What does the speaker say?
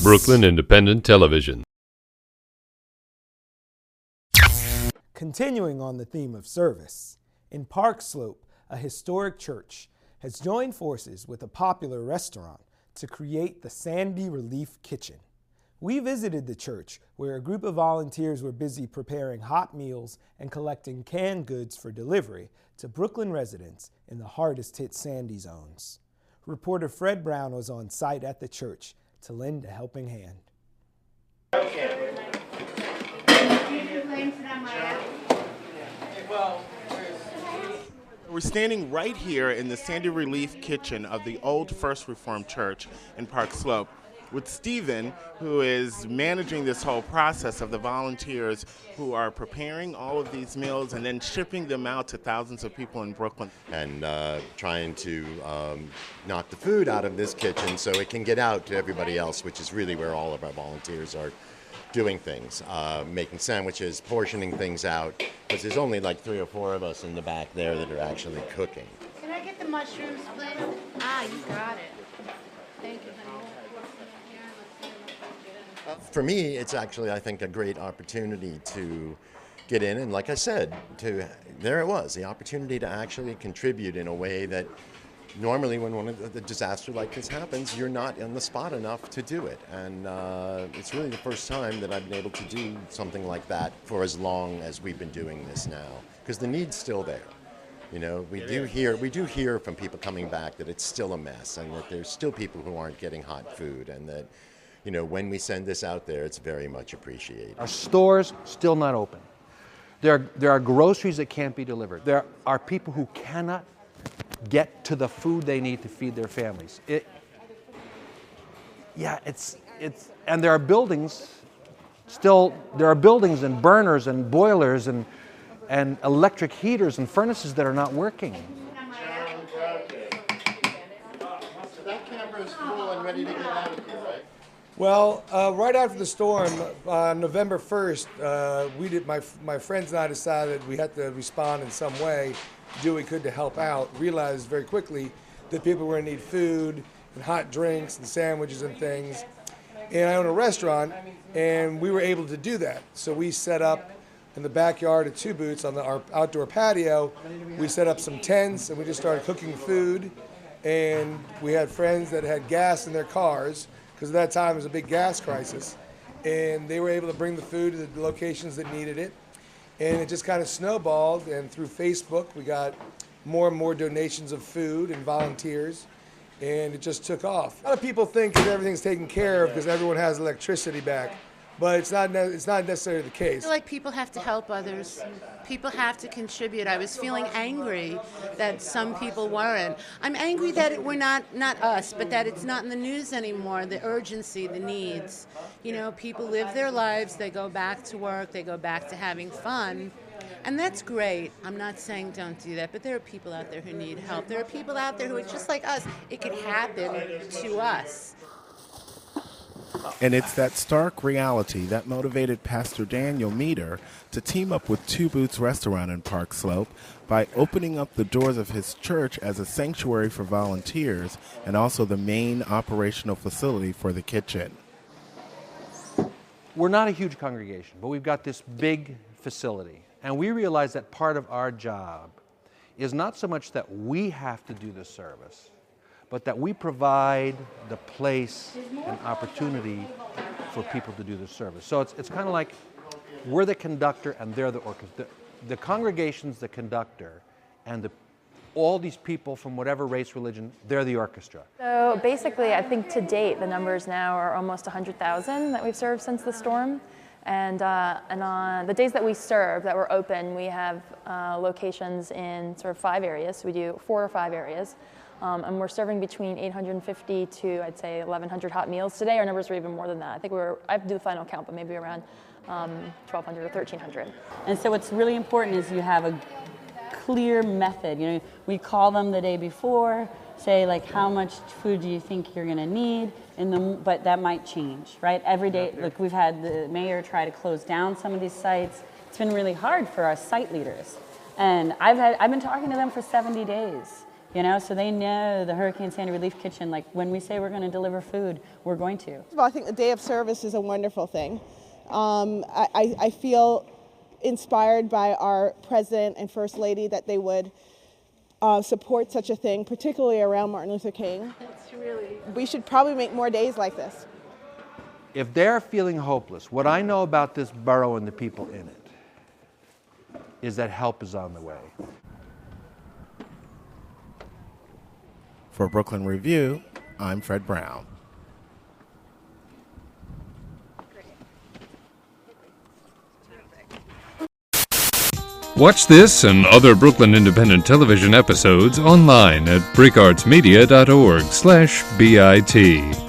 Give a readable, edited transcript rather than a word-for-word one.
Brooklyn Independent Television. Continuing on the theme of service, in Park Slope, a historic church has joined forces with a popular restaurant to create the Sandy Relief Kitchen. We visited the church where a group of volunteers were busy preparing hot meals and collecting canned goods for delivery to Brooklyn residents in the hardest hit Sandy zones. Reporter Fred Brown was on site at the church to lend a helping hand. We're standing right here in the Sandy Relief Kitchen of the old First Reformed Church in Park Slope with Stephen, who is managing this whole process of the volunteers who are preparing all of these meals and then shipping them out to thousands of people in Brooklyn. And trying to knock the food out of this kitchen so it can get out to everybody else, which is really where all of our volunteers are doing things, making sandwiches, portioning things out, because there's only like 3 or 4 of us in the back there that are actually cooking. Can I get the mushrooms, please? Ah, you got it. Thank you, honey. For me, it's actually, I think, a great opportunity to get in, and like I said, there it was, the opportunity to actually contribute in a way that normally when one of the disaster like this happens, you're not on the spot enough to do it. And it's really the first time that I've been able to do something like that for as long as we've been doing this now, because the need's still there. You know, we do hear from people coming back that it's still a mess and that there's still people who aren't getting hot food, and that, you know, when we send this out there, it's very much appreciated. Our stores still not open. There are groceries that can't be delivered. There are people who cannot get to the food they need to feed their families. And there are buildings and burners and boilers and electric heaters and furnaces that are not working. So that camera is full and ready to get out of here, right? Well, right after the storm, on November 1st, my friends and I decided we had to respond in some way, do what we could to help out. Realized very quickly that people were going to need food and hot drinks and sandwiches and things. And I own a restaurant, and we were able to do that. So we set up in the backyard at Two Boots on our outdoor patio. We set up some tents, and we just started cooking food. And we had friends that had gas in their cars, because at that time it was a big gas crisis, and they were able to bring the food to the locations that needed it, and it just kind of snowballed, and through Facebook we got more and more donations of food and volunteers, and it just took off. A lot of people think that everything's taken care of because everyone has electricity back, but it's not necessarily the I case. feel like people have to help others. People have to contribute. I was feeling angry that some people weren't. I'm angry that we're not us, but that it's not in the news anymore, the urgency, the needs. You know, people live their lives, they go back to work, they go back to having fun, and that's great. I'm not saying don't do that, but there are people out there who need help. There are people out there who are just like us. It could happen to us. And it's that stark reality that motivated Pastor Daniel Meter to team up with Two Boots Restaurant in Park Slope by opening up the doors of his church as a sanctuary for volunteers and also the main operational facility for the kitchen. We're not a huge congregation, but we've got this big facility. And we realize that part of our job is not so much that we have to do the service, but that we provide the place and opportunity for people to do the service. So it's kind of like we're the conductor and they're the orchestra. The congregation's the conductor, and all these people from whatever race, religion, they're the orchestra. So basically, I think to date, the numbers now are almost 100,000 that we've served since the storm. And on the days that we serve, that we're open, we have locations in sort of 5 areas. So we do 4 or 5 areas. And we're serving between 850 to, I'd say, 1,100 hot meals. Today, our numbers are even more than that. I think I have to do the final count, but maybe around 1,200 or 1,300. And so what's really important is you have a clear method. You know, we call them the day before, say like, how much food do you think you're going to need? But that might change, right? Every day, look, we've had the mayor try to close down some of these sites. It's been really hard for our site leaders. And I've been talking to them for 70 days. You know, so they know the Hurricane Sandy Relief Kitchen, like when we say we're going to deliver food, we're going to. Well, I think the Day of Service is a wonderful thing. I feel inspired by our President and First Lady that they would support such a thing, particularly around Martin Luther King. We should probably make more days like this. If they're feeling hopeless, what I know about this borough and the people in it is that help is on the way. For Brooklyn Review, I'm Fred Brown. Watch this and other Brooklyn Independent Television episodes online at breakartsmedia.org/BIT.